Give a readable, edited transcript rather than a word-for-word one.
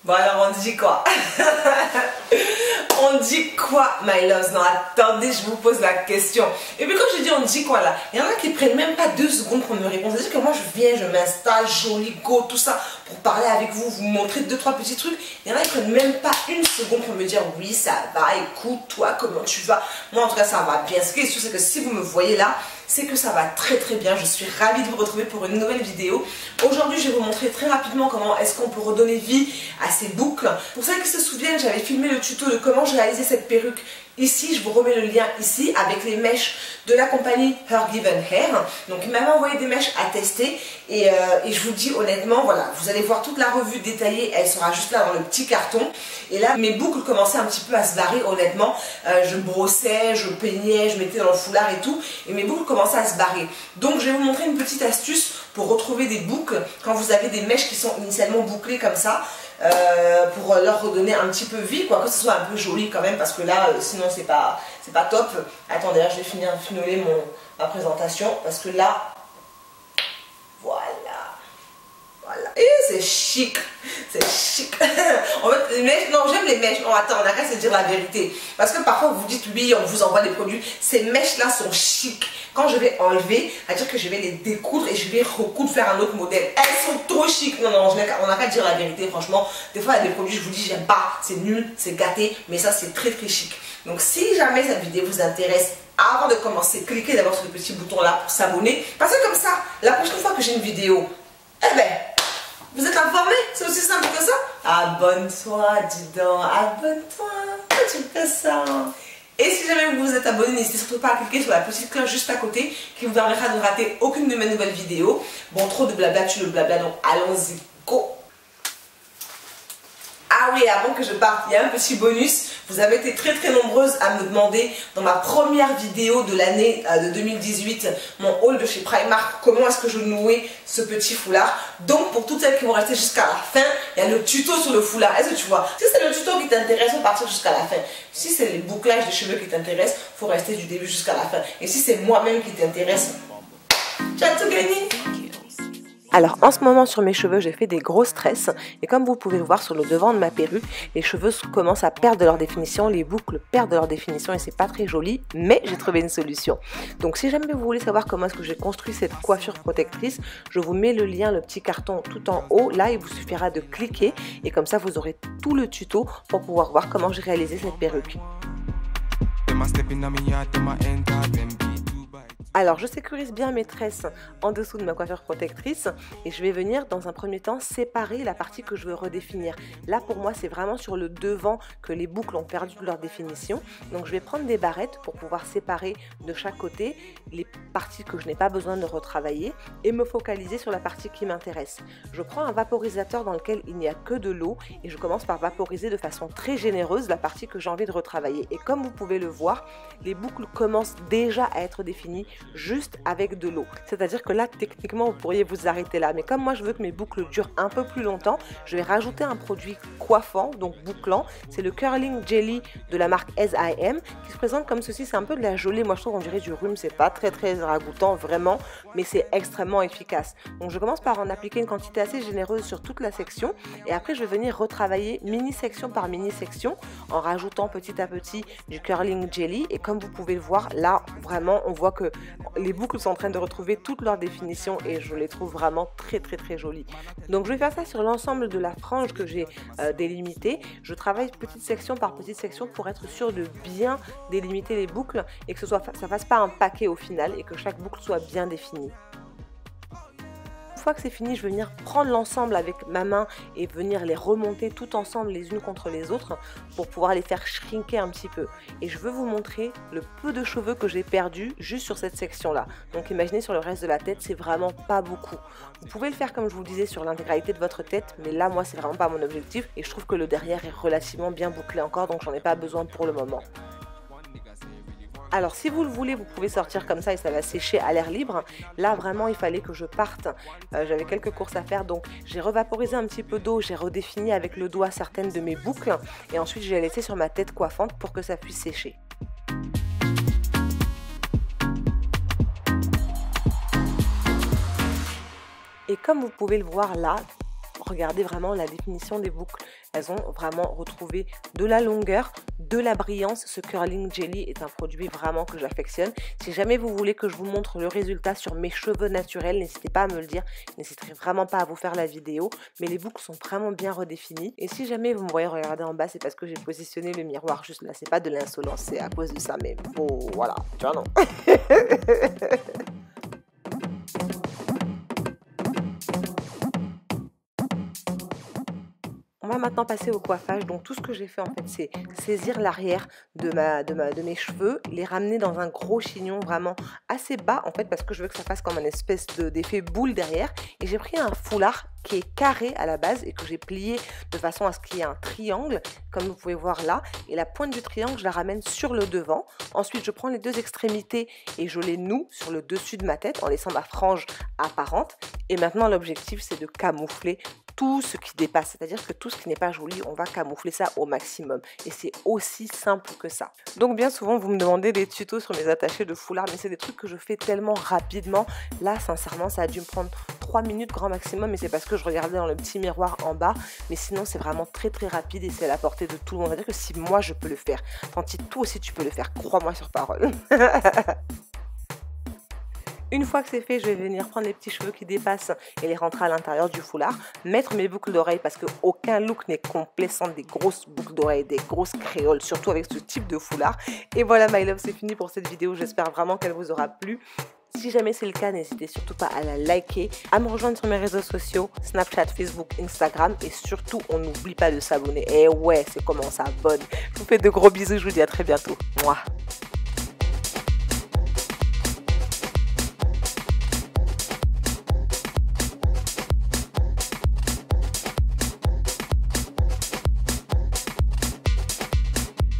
Bon alors on dit quoi? On dit quoi, my loves? Non, attendez, je vous pose la question. Et puis quand je dis on dit quoi là, il y en a qui prennent même pas 2 secondes pour me répondre. C'est-à-dire que moi je viens, je m'installe, joli, go, tout ça, pour parler avec vous, vous montrer 2-3 petits trucs. Il y en a qui prennent même pas 1 seconde pour me dire oui, ça va, écoute, toi, comment tu vas? Moi en tout cas ça va bien. Ce qui est sûr, c'est que si vous me voyez là, c'est que ça va très très bien. Je suis ravie de vous retrouver pour une nouvelle vidéo. Aujourd'hui, je vais vous montrer très rapidement comment est-ce qu'on peut redonner vie à ces boucles. Pour celles qui se souviennent, j'avais filmé le tuto de comment j'ai réalisé cette perruque. Ici, je vous remets le lien ici avec les mèches de la compagnie Her Given Hair. Donc, il m'avait envoyé des mèches à tester et je vous dis honnêtement, voilà, vous allez voir toute la revue détaillée, elle sera juste là dans le petit carton. Et là, mes boucles commençaient un petit peu à se barrer, honnêtement. Je brossais, je peignais, je mettais dans le foulard et tout, et mes boucles commençaient à se barrer. Donc, je vais vous montrer une petite astuce pour retrouver des boucles quand vous avez des mèches qui sont initialement bouclées comme ça. Pour leur redonner un petit peu vie, quoi, que ce soit un peu joli quand même, parce que là sinon c'est pas top. Attendez, là je vais finir de finoler ma présentation, parce que là voilà, et c'est chic, c'est chic. En fait, les mèches, non, j'aime les mèches. Non, attends, on arrête de se dire la vérité, parce que parfois vous dites oui, on vous envoie des produits. Ces mèches là sont chic. Quand je vais enlever, c'est-à-dire que je vais les découdre et je vais recoudre, faire un autre modèle. Elles sont trop chic. Non, on n'a qu'à dire la vérité, franchement. Des fois, il y a des produits, je vous dis, j'aime pas, c'est nul, c'est gâté, mais ça, c'est très très chic. Donc, si jamais cette vidéo vous intéresse, avant de commencer, cliquez d'abord sur le petit bouton là pour s'abonner. Parce que comme ça, la prochaine fois que j'ai une vidéo, eh ben, vous êtes informés, c'est aussi simple que ça. Abonne-toi, dis donc, abonne-toi, pourquoi tu fais ça? Et si jamais vous vous êtes abonné, n'hésitez surtout pas à cliquer sur la petite cloche juste à côté qui vous permettra de ne rater aucune de mes nouvelles vidéos. Bon, trop de blabla tue le blabla, donc allons-y, go! Ah oui, avant que je parte, il y a un petit bonus. Vous avez été très très nombreuses à me demander dans ma première vidéo de l'année de 2018, mon haul de chez Primark, comment est-ce que je nouais ce petit foulard. Donc pour toutes celles qui vont rester jusqu'à la fin, il y a le tuto sur le foulard. Est-ce que tu vois? Si c'est le tuto qui t'intéresse, on va partir jusqu'à la fin. Si c'est les bouclages de cheveux qui t'intéressent, il faut rester du début jusqu'à la fin. Et si c'est moi-même qui t'intéresse, tu as tout gagné. Alors en ce moment sur mes cheveux j'ai fait des grosses tresses et comme vous pouvez le voir sur le devant de ma perruque, les cheveux commencent à perdre leur définition, les boucles perdent leur définition et c'est pas très joli, mais j'ai trouvé une solution. Donc si jamais vous voulez savoir comment est-ce que j'ai construit cette coiffure protectrice, je vous mets le lien, le petit carton tout en haut, là il vous suffira de cliquer et comme ça vous aurez tout le tuto pour pouvoir voir comment j'ai réalisé cette perruque. Alors je sécurise bien mes tresses en dessous de ma coiffure protectrice et je vais venir dans un premier temps séparer la partie que je veux redéfinir. Là pour moi c'est vraiment sur le devant que les boucles ont perdu leur définition. Donc je vais prendre des barrettes pour pouvoir séparer de chaque côté les parties que je n'ai pas besoin de retravailler et me focaliser sur la partie qui m'intéresse. Je prends un vaporisateur dans lequel il n'y a que de l'eau et je commence par vaporiser de façon très généreuse la partie que j'ai envie de retravailler. Et comme vous pouvez le voir, les boucles commencent déjà à être définies juste avec de l'eau. C'est-à-dire que là, techniquement, vous pourriez vous arrêter là. Mais comme moi, je veux que mes boucles durent un peu plus longtemps, je vais rajouter un produit coiffant, donc bouclant. C'est le Curling Jelly de la marque S.I.M. qui se présente comme ceci. C'est un peu de la gelée. Moi, je trouve on dirait du rhume. C'est pas très très ragoûtant, vraiment, mais c'est extrêmement efficace. Donc, je commence par en appliquer une quantité assez généreuse sur toute la section. Et après, je vais venir retravailler mini-section par mini-section en rajoutant petit à petit du Curling Jelly. Et comme vous pouvez le voir, là, vraiment, on voit que les boucles sont en train de retrouver toute leur définition et je les trouve vraiment très très très jolies. Donc je vais faire ça sur l'ensemble de la frange que j'ai délimitée. Je travaille petite section par petite section pour être sûr de bien délimiter les boucles et que ça fasse pas un paquet au final et que chaque boucle soit bien définie. Une fois que c'est fini, je vais venir prendre l'ensemble avec ma main et venir les remonter tout ensemble les unes contre les autres pour pouvoir les faire shrinker un petit peu. Et je veux vous montrer le peu de cheveux que j'ai perdu juste sur cette section-là. Donc imaginez sur le reste de la tête, c'est vraiment pas beaucoup. Vous pouvez le faire comme je vous le disais sur l'intégralité de votre tête, mais là moi c'est vraiment pas mon objectif et je trouve que le derrière est relativement bien bouclé encore, donc j'en ai pas besoin pour le moment. Alors si vous le voulez, vous pouvez sortir comme ça et ça va sécher à l'air libre. Là vraiment il fallait que je parte, j'avais quelques courses à faire, donc j'ai revaporisé un petit peu d'eau, j'ai redéfini avec le doigt certaines de mes boucles et ensuite j'ai laissé sur ma tête coiffante pour que ça puisse sécher. Et comme vous pouvez le voir là, regardez vraiment la définition des boucles. Elles ont vraiment retrouvé de la longueur, de la brillance. Ce curling jelly est un produit vraiment que j'affectionne. Si jamais vous voulez que je vous montre le résultat sur mes cheveux naturels, n'hésitez pas à me le dire. N'hésitez vraiment pas à vous faire la vidéo. Mais les boucles sont vraiment bien redéfinies. Et si jamais vous me voyez regarder en bas, c'est parce que j'ai positionné le miroir juste là. C'est pas de l'insolence, c'est à cause de ça. Mais bon, voilà, tu vois, non. On va maintenant passer au coiffage. Donc tout ce que j'ai fait en fait, c'est saisir l'arrière de mes cheveux, les ramener dans un gros chignon vraiment assez bas en fait, parce que je veux que ça fasse comme un espèce d'effet boule derrière. Et j'ai pris un foulard qui est carré à la base et que j'ai plié de façon à ce qu'il y ait un triangle, comme vous pouvez voir là. Et la pointe du triangle, je la ramène sur le devant. Ensuite, je prends les deux extrémités et je les noue sur le dessus de ma tête en laissant ma frange apparente. Et maintenant, l'objectif, c'est de camoufler tout ce qui dépasse, c'est-à-dire que tout ce qui n'est pas joli, on va camoufler ça au maximum. Et c'est aussi simple que ça. Donc bien souvent, vous me demandez des tutos sur mes attachés de foulard, mais c'est des trucs que je fais tellement rapidement. Là, sincèrement, ça a dû me prendre 3 minutes grand maximum, et c'est parce que je regardais dans le petit miroir en bas. Mais sinon, c'est vraiment très très rapide et c'est à la portée de tout le monde. C'est-à-dire que si moi, je peux le faire, Tanti, toi aussi, tu peux le faire. Crois-moi sur parole. Une fois que c'est fait, je vais venir prendre les petits cheveux qui dépassent et les rentrer à l'intérieur du foulard, mettre mes boucles d'oreilles parce qu'aucun look n'est complet sans des grosses boucles d'oreilles, des grosses créoles, surtout avec ce type de foulard. Et voilà, my love, c'est fini pour cette vidéo. J'espère vraiment qu'elle vous aura plu. Si jamais c'est le cas, n'hésitez surtout pas à la liker, à me rejoindre sur mes réseaux sociaux, Snapchat, Facebook, Instagram, et surtout, on n'oublie pas de s'abonner. Et ouais, c'est comment ça, bonne. Je vous fais de gros bisous, je vous dis à très bientôt. Mouah.